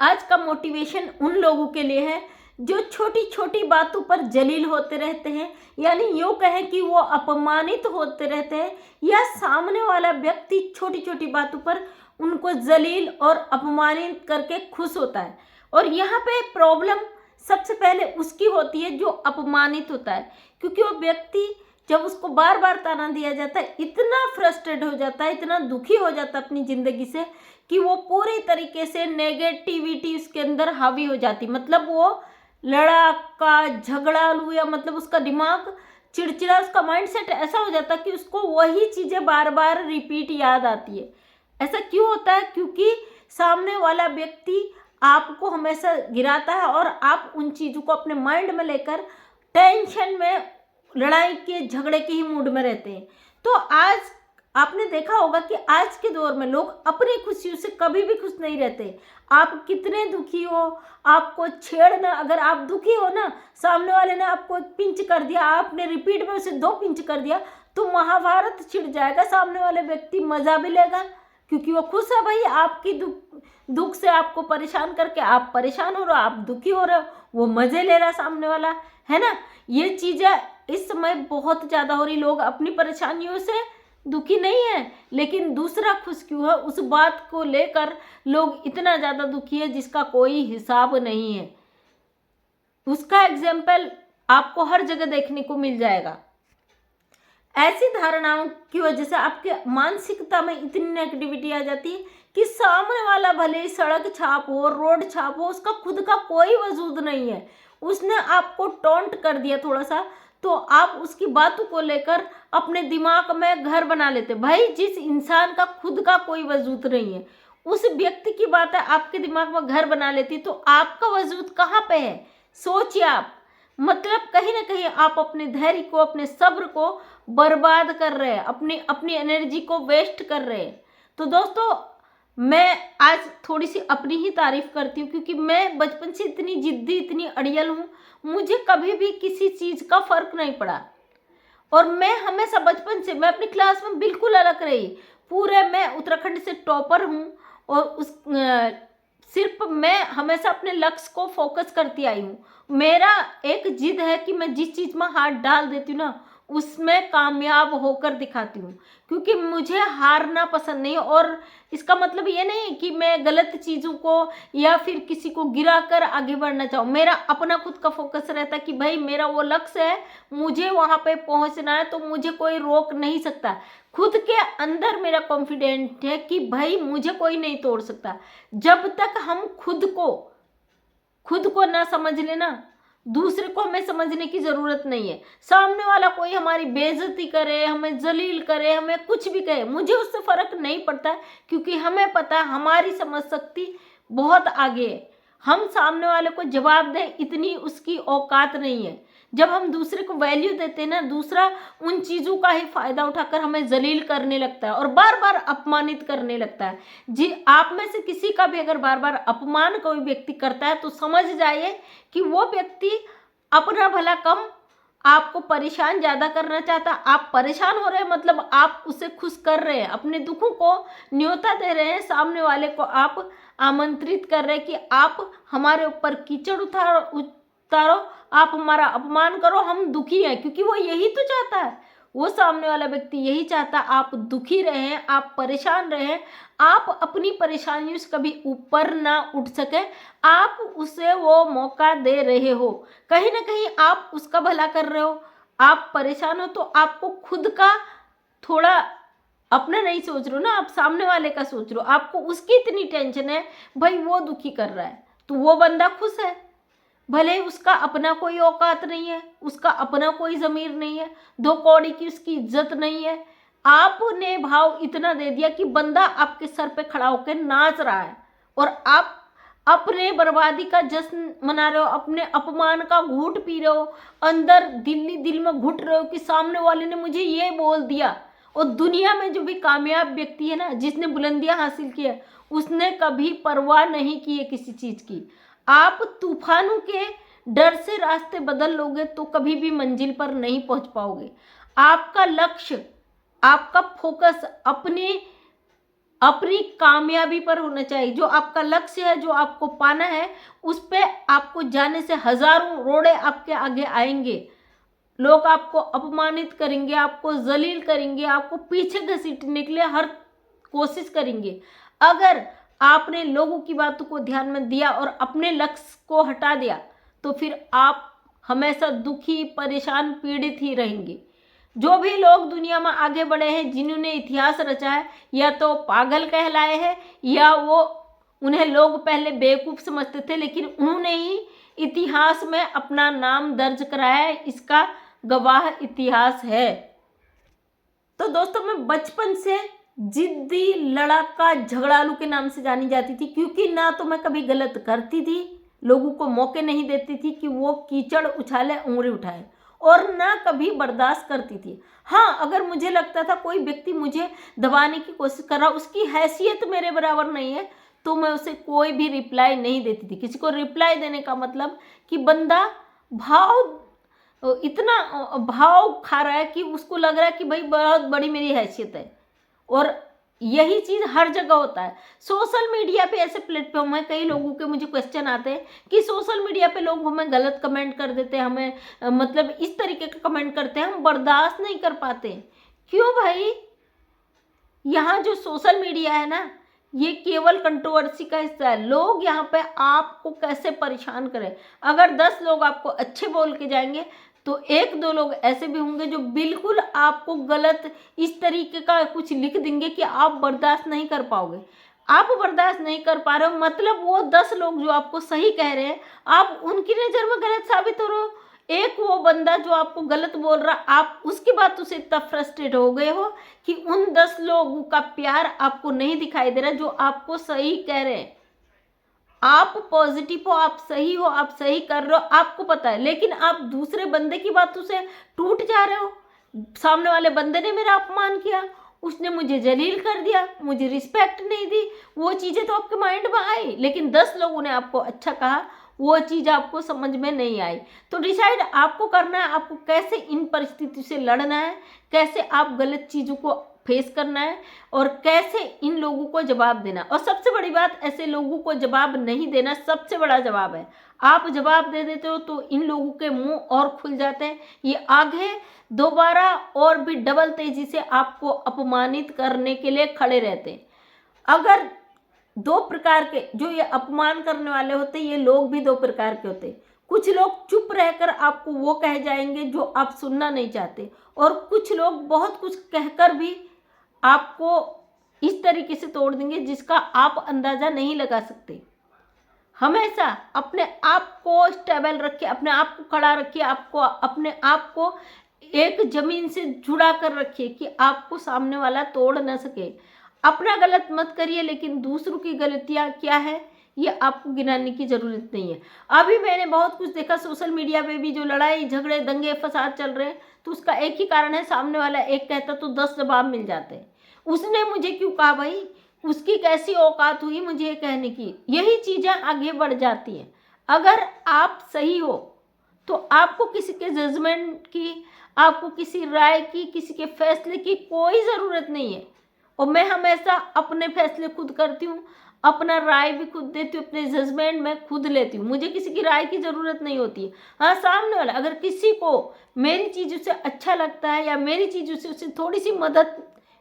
आज का मोटिवेशन उन लोगों के लिए है जो छोटी छोटी बातों पर जलील होते रहते हैं, यानी यूँ कहें कि वो अपमानित होते रहते हैं, या सामने वाला व्यक्ति छोटी छोटी बातों पर उनको जलील और अपमानित करके खुश होता है। और यहाँ पे प्रॉब्लम सबसे पहले उसकी होती है जो अपमानित होता है, क्योंकि वो व्यक्ति जब उसको बार बार ताना दिया जाता है इतना फ्रस्ट्रेट हो जाता है, इतना दुखी हो जाता है अपनी ज़िंदगी से कि वो पूरी तरीके से नेगेटिविटी उसके अंदर हावी हो जाती, मतलब वो लड़ाका झगड़ालू, या मतलब उसका दिमाग चिड़चिड़ा, उसका माइंडसेट ऐसा हो जाता है कि उसको वही चीज़ें बार बार रिपीट याद आती है। ऐसा क्यों होता है? क्योंकि सामने वाला व्यक्ति आपको हमेशा गिराता है और आप उन चीज़ों को अपने माइंड में लेकर टेंशन में, लड़ाई के झगड़े के ही मूड में रहते हैं। तो आज आपने देखा होगा कि आज के दौर में लोग अपनी खुशियों से कभी भी खुश नहीं रहते। आप कितने दुखी हो, आपको छेड़ना, अगर आप दुखी हो ना, सामने वाले ने आपको एक पिंच कर दिया, आपने रिपीट में उसे 2 पिंच कर दिया, तो महाभारत छिड़ जाएगा। सामने वाले व्यक्ति मजा भी लेगा क्योंकि वो खुश है भाई, आपकी दुख से आपको परेशान करके आप परेशान हो रहे हो, आप दुखी हो रहे हो, वो मजे ले रहा है सामने वाला, है ना। ये चीज़ें इस समय बहुत ज़्यादा हो रही। लोग अपनी परेशानियों से दुखी नहीं है, लेकिन दूसरा खुश क्यों है उस बात को लेकर लोग इतना ज़्यादा दुखी है जिसका कोई हिसाब नहीं है। उसका एग्जाम्पल आपको हर जगह देखने को मिल जाएगा। ऐसी धारणाओं की वजह से आपके मानसिकता में इतनी नेगेटिविटी आ जाती है कि सामने वाला भले ही सड़क छाप हो, रोड छाप हो, उसका खुद का कोई वजूद नहीं है। उसने आपको टॉन्ट कर दिया थोड़ा सा, तो आप उसकी बातों को लेकर अपने दिमाग में घर बना लेते। भाई, जिस इंसान का खुद का कोई वजूद नहीं है, उस व्यक्ति की बातें आपके दिमाग में घर बना लेती, तो आपका वजूद कहाँ पे है? सोचिए आप। मतलब कहीं ना कहीं आप अपने धैर्य को, अपने सब्र को बर्बाद कर रहे हैं, अपनी एनर्जी को वेस्ट कर रहे हैं। तो दोस्तों, मैं आज थोड़ी सी अपनी ही तारीफ करती हूँ, क्योंकि मैं बचपन से इतनी जिद्दी, इतनी अड़ियल हूँ, मुझे कभी भी किसी चीज़ का फर्क नहीं पड़ा। और मैं हमेशा बचपन से, मैं अपनी क्लास में बिल्कुल अलग रही। पूरे मैं उत्तराखंड से टॉपर हूँ, और सिर्फ मैं हमेशा अपने लक्ष्य को फोकस करती आई हूँ। मेरा एक जिद है कि मैं जिस चीज़ में हाथ डाल देती हूँ ना, उसमें कामयाब होकर दिखाती हूँ, क्योंकि मुझे हारना पसंद नहीं। और इसका मतलब ये नहीं कि मैं गलत चीज़ों को या फिर किसी को गिरा कर आगे बढ़ना चाहूँ। मेरा अपना खुद का फोकस रहता है कि भाई मेरा वो लक्ष्य है, मुझे वहाँ पे पहुँचना है, तो मुझे कोई रोक नहीं सकता। खुद के अंदर मेरा कॉन्फिडेंट है कि भाई मुझे कोई नहीं तोड़ सकता। जब तक हम खुद को ना समझ लेना, दूसरे को हमें समझने की ज़रूरत नहीं है। सामने वाला कोई हमारी बेइज्जती करे, हमें जलील करे, हमें कुछ भी कहे, मुझे उससे फ़र्क नहीं पड़ता, क्योंकि हमें पता है हमारी समझ शक्ति बहुत आगे है। हम सामने वाले को जवाब दें, इतनी उसकी औकात नहीं है। जब हम दूसरे को वैल्यू देते हैं ना, दूसरा उन चीज़ों का ही फ़ायदा उठाकर हमें जलील करने लगता है और बार बार अपमानित करने लगता है। जी, आप में से किसी का भी अगर बार बार अपमान कोई व्यक्ति करता है, तो समझ जाइए कि वो व्यक्ति अपना भला कम, आपको परेशान ज़्यादा करना चाहता। आप परेशान हो रहे हैं, मतलब आप उसे खुश कर रहे हैं, अपने दुखों को न्योता दे रहे हैं, सामने वाले को आप आमंत्रित कर रहे हैं कि आप हमारे ऊपर कीचड़ उतारो, आप हमारा अपमान करो, हम दुखी हैं। क्योंकि वो यही तो चाहता है, वो सामने वाला व्यक्ति यही चाहता है, आप दुखी रहें, आप परेशान रहें, आप अपनी परेशानियों से कभी ऊपर ना उठ सके। आप उसे वो मौका दे रहे हो, कहीं ना कहीं आप उसका भला कर रहे हो। आप परेशान हो तो आपको खुद का थोड़ा अपना नहीं सोच रहे हो ना, आप सामने वाले का सोच रहे हो। आपको उसकी इतनी टेंशन है, भाई वो दुखी कर रहा है तो वो बंदा खुश है, भले उसका अपना कोई औकात नहीं है, उसका अपना कोई ज़मीर नहीं है, 2 कौड़ी की उसकी इज्जत नहीं है। आपने भाव इतना दे दिया कि बंदा आपके सर पे खड़ा होकर नाच रहा है, और आप अपने बर्बादी का जश्न मना रहे हो, अपने अपमान का घूंट पी रहे हो, अंदर दिल में घुट रहे हो कि सामने वाले ने मुझे ये बोल दिया। और दुनिया में जो भी कामयाब व्यक्ति है ना, जिसने बुलंदियां हासिल की है, उसने कभी परवाह नहीं की है किसी चीज़ की। आप तूफानों के डर से रास्ते बदल लोगे तो कभी भी मंजिल पर नहीं पहुंच पाओगे। आपका लक्ष्य, आपका फोकस अपने अपनी कामयाबी पर होना चाहिए। जो आपका लक्ष्य है, जो आपको पाना है, उस पे आपको जाने से हजारों रोड़े आपके आगे आएंगे। लोग आपको अपमानित करेंगे, आपको जलील करेंगे, आपको पीछे घसीटने के लिए हर कोशिश करेंगे। अगर आपने लोगों की बातों को ध्यान में दिया और अपने लक्ष्य को हटा दिया, तो फिर आप हमेशा दुखी, परेशान, पीड़ित ही रहेंगे। जो भी लोग दुनिया में आगे बढ़े हैं, जिन्होंने इतिहास रचा है, या तो पागल कहलाए हैं, या वो उन्हें लोग पहले बेवकूफ़ समझते थे, लेकिन उन्होंने ही इतिहास में अपना नाम दर्ज कराया है। इसका गवाह इतिहास है। तो दोस्तों, मैं बचपन से जिद्दी, लड़ाका, झगड़ालू के नाम से जानी जाती थी, क्योंकि ना तो मैं कभी गलत करती थी, लोगों को मौके नहीं देती थी कि वो कीचड़ उछाले, उंगली उठाए, और ना कभी बर्दाश्त करती थी। हाँ, अगर मुझे लगता था कोई व्यक्ति मुझे दबाने की कोशिश कर रहा, उसकी हैसियत मेरे बराबर नहीं है, तो मैं उसे कोई भी रिप्लाई नहीं देती थी। किसी को रिप्लाई देने का मतलब कि बंदा इतना भाव खा रहा है कि उसको लग रहा है कि भाई बहुत बड़ी मेरी हैसियत है। और यही चीज़ हर जगह होता है। सोशल मीडिया पे ऐसे प्लेटफॉर्म है, कई लोगों के मुझे क्वेश्चन आते हैं कि सोशल मीडिया पे लोग हमें गलत कमेंट कर देते हैं, हमें मतलब इस तरीके का कमेंट करते हैं, हम बर्दाश्त नहीं कर पाते। क्यों भाई? यहाँ जो सोशल मीडिया है ना, ये केवल कंट्रोवर्सी का हिस्सा है। लोग यहाँ पे आपको कैसे परेशान करें। अगर 10 लोग आपको अच्छे बोल के जाएंगे, तो 1-2 लोग ऐसे भी होंगे जो बिल्कुल आपको गलत इस तरीके का कुछ लिख देंगे कि आप बर्दाश्त नहीं कर पाओगे। आप बर्दाश्त नहीं कर पा रहे हो, मतलब वो 10 लोग जो आपको सही कह रहे हैं, आप उनकी नज़र में गलत साबित हो रहे हो। एक वो बंदा जो आपको गलत बोल रहा, आप उसकी बातों से इतना फ्रस्ट्रेट हो गए हो कि उन 10 लोगों का प्यार आपको नहीं दिखाई दे रहा जो आपको सही कह रहे हैं। आप पॉजिटिव हो, आप सही हो, आप सही कर रहे हो, आपको पता है, लेकिन आप दूसरे बंदे की बातों से टूट जा रहे हो। सामने वाले बंदे ने मेरा अपमान किया, उसने मुझे जलील कर दिया, मुझे रिस्पेक्ट नहीं दी, वो चीज़ें तो आपके माइंड में आई, लेकिन 10 लोगों ने आपको अच्छा कहा, वो चीज़ आपको समझ में नहीं आई। तो डिसाइड आपको करना है, आपको कैसे इन परिस्थितियों से लड़ना है, कैसे आप गलत चीज़ों को फेस करना है, और कैसे इन लोगों को जवाब देना। और सबसे बड़ी बात, ऐसे लोगों को जवाब नहीं देना सबसे बड़ा जवाब है। आप जवाब दे देते हो तो इन लोगों के मुंह और खुल जाते हैं, ये आगे दोबारा और भी डबल तेजी से आपको अपमानित करने के लिए खड़े रहते हैं। अगर 2 प्रकार के जो ये अपमान करने वाले होते हैं, ये लोग भी 2 प्रकार के होते हैं। कुछ लोग चुप रहकर आपको वो कह जाएंगे जो आप सुनना नहीं चाहते, और कुछ लोग बहुत कुछ कहकर भी आपको इस तरीके से तोड़ देंगे जिसका आप अंदाज़ा नहीं लगा सकते। हमेशा अपने आप को स्टेबल रखिए, अपने आप को खड़ा रखिए, आपको अपने आप को एक ज़मीन से जुड़ा कर रखिए कि आपको सामने वाला तोड़ न सके। अपना गलत मत करिए, लेकिन दूसरों की गलतियाँ क्या है ये आपको गिनाने की ज़रूरत नहीं है। अभी मैंने बहुत कुछ देखा सोशल मीडिया पे भी, जो लड़ाई झगड़े दंगे फसाद चल रहे हैं, तो उसका एक ही कारण है, सामने वाला एक कहता तो 10 जवाब मिल जाते हैं। उसने मुझे क्यों कहा भाई, उसकी कैसी औकात हुई मुझे ये कहने की। यही चीज़ें आगे बढ़ जाती हैं। अगर आप सही हो तो आपको किसी के जजमेंट की, आपको किसी राय की, किसी के फैसले की कोई ज़रूरत नहीं है। और मैं हमेशा अपने फैसले खुद करती हूँ, अपना राय भी खुद देती हूँ, अपने जजमेंट मैं खुद लेती हूँ, मुझे किसी की राय की ज़रूरत नहीं होती है। हाँ, सामने वाला अगर किसी को मेरी चीज़ों से अच्छा लगता है, या मेरी चीज़ों से उसे थोड़ी सी मदद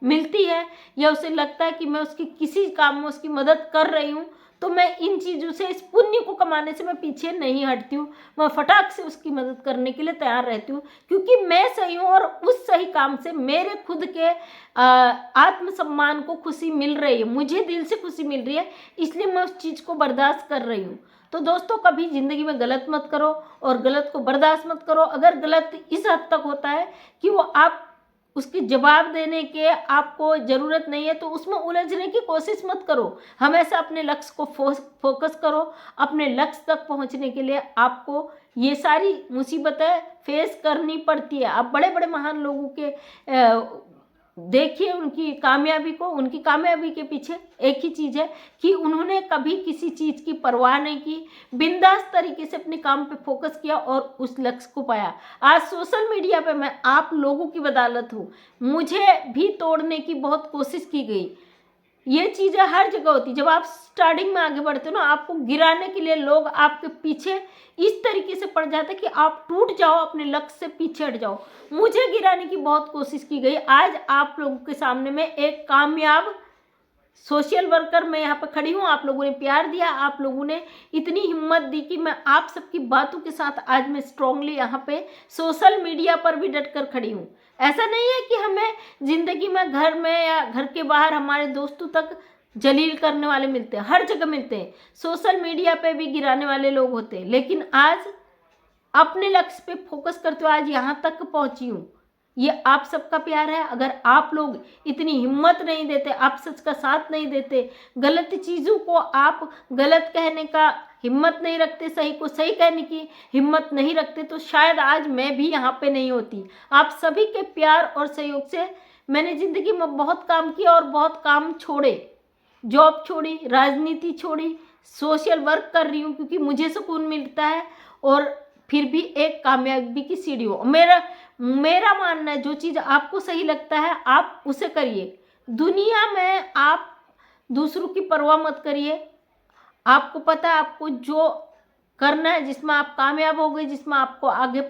मिलती है, या उसे लगता है कि मैं उसकी किसी काम में उसकी मदद कर रही हूँ, तो मैं इन चीज़ों से, इस पुण्य को कमाने से मैं पीछे नहीं हटती हूँ। मैं फटाक से उसकी मदद करने के लिए तैयार रहती हूँ, क्योंकि मैं सही हूँ, और उस सही काम से मेरे खुद के आत्मसम्मान को खुशी मिल रही है, मुझे दिल से खुशी मिल रही है, इसलिए मैं उस चीज़ को बर्दाश्त कर रही हूँ। तो दोस्तों, कभी ज़िंदगी में गलत मत करो, और गलत को बर्दाश्त मत करो। अगर गलत इस हद तक होता है कि वो आप उसके जवाब देने के आपको ज़रूरत नहीं है, तो उसमें उलझने की कोशिश मत करो। हमेशा अपने लक्ष्य को फोकस करो। अपने लक्ष्य तक पहुंचने के लिए आपको ये सारी मुसीबतें फेस करनी पड़ती है। आप बड़े बड़े महान लोगों के देखिए उनकी कामयाबी को, उनकी कामयाबी के पीछे एक ही चीज़ है कि उन्होंने कभी किसी चीज़ की परवाह नहीं की, बिंदास तरीके से अपने काम पे फोकस किया और उस लक्ष्य को पाया। आज सोशल मीडिया पे मैं आप लोगों की बदौलत हूँ, मुझे भी तोड़ने की बहुत कोशिश की गई, ये चीज़ें हर जगह होती है। जब आप स्टार्टिंग में आगे बढ़ते हो ना, आपको गिराने के लिए लोग आपके पीछे इस तरीके से पड़ जाते हैं कि आप टूट जाओ, अपने लक्ष्य से पीछे हट जाओ। मुझे गिराने की बहुत कोशिश की गई। आज आप लोगों के सामने में एक कामयाब सोशल वर्कर मैं यहाँ पर खड़ी हूँ। आप लोगों ने प्यार दिया, आप लोगों ने इतनी हिम्मत दी कि मैं आप सबकी बातों के साथ आज मैं स्ट्रांगली यहाँ पे सोशल मीडिया पर भी डट कर खड़ी हूँ। ऐसा नहीं है कि हमें ज़िंदगी में घर में या घर के बाहर हमारे दोस्तों तक जलील करने वाले मिलते हैं, हर जगह मिलते हैं। सोशल मीडिया पे भी गिराने वाले लोग होते हैं, लेकिन आज अपने लक्ष्य पे फोकस करते हुए आज यहाँ तक पहुँची हूँ। ये आप सबका प्यार है। अगर आप लोग इतनी हिम्मत नहीं देते, आप सच का साथ नहीं देते, गलत चीज़ों को आप गलत कहने का हिम्मत नहीं रखते, सही को सही कहने की हिम्मत नहीं रखते, तो शायद आज मैं भी यहाँ पे नहीं होती। आप सभी के प्यार और सहयोग से मैंने ज़िंदगी में बहुत काम किया और बहुत काम छोड़े, जॉब छोड़ी, राजनीति छोड़ी, सोशल वर्क कर रही हूँ क्योंकि मुझे सुकून मिलता है और फिर भी एक कामयाबी की सीढ़ी हो। मेरा मानना है जो चीज़ आपको सही लगता है आप उसे करिए। दुनिया में आप दूसरों की परवाह मत करिए। आपको पता है आपको जो करना है, जिसमें आप कामयाब हो गए, जिसमें आपको आगे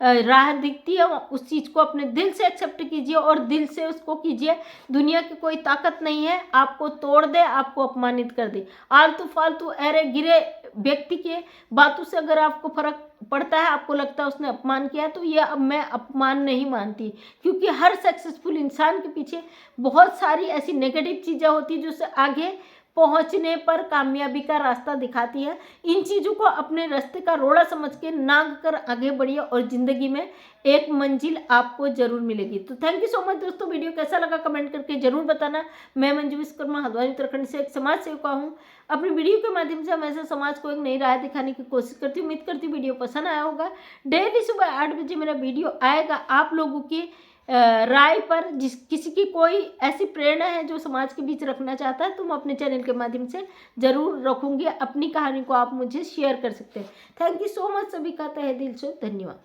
राह दिखती है, उस चीज़ को अपने दिल से एक्सेप्ट कीजिए और दिल से उसको कीजिए। दुनिया की कोई ताकत नहीं है आपको तोड़ दे, आपको अपमानित कर दे। आलतू फालतू अरे गिरे व्यक्ति के बातों से अगर आपको फर्क पड़ता है, आपको लगता है उसने अपमान किया, तो ये अब मैं अपमान नहीं मानती, क्योंकि हर सक्सेसफुल इंसान के पीछे बहुत सारी ऐसी नेगेटिव चीज़ें होती है जो उसे आगे पहुंचने पर कामयाबी का रास्ता दिखाती है। इन चीज़ों को अपने रास्ते का रोड़ा समझ के नांग कर आगे बढ़िए और ज़िंदगी में एक मंजिल आपको ज़रूर मिलेगी। तो थैंक यू सो मच दोस्तों। वीडियो कैसा लगा कमेंट करके ज़रूर बताना। मैं मंजू विश्वकर्मा हल्द्वानी उत्तराखंड से एक समाज सेविका हूँ। अपनी वीडियो के माध्यम से हमेशा समाज को एक नई राह दिखाने की कोशिश करती हूँ। उम्मीद करती हूँ वीडियो पसंद आया होगा। डेली सुबह 8 बजे मेरा वीडियो आएगा। आप लोगों की राय पर किसी की कोई ऐसी प्रेरणा है जो समाज के बीच रखना चाहता है तो मैं अपने चैनल के माध्यम से ज़रूर रखूँगी। अपनी कहानी को आप मुझे शेयर कर सकते हैं। Thank you so much. सभी का तहे दिल से धन्यवाद।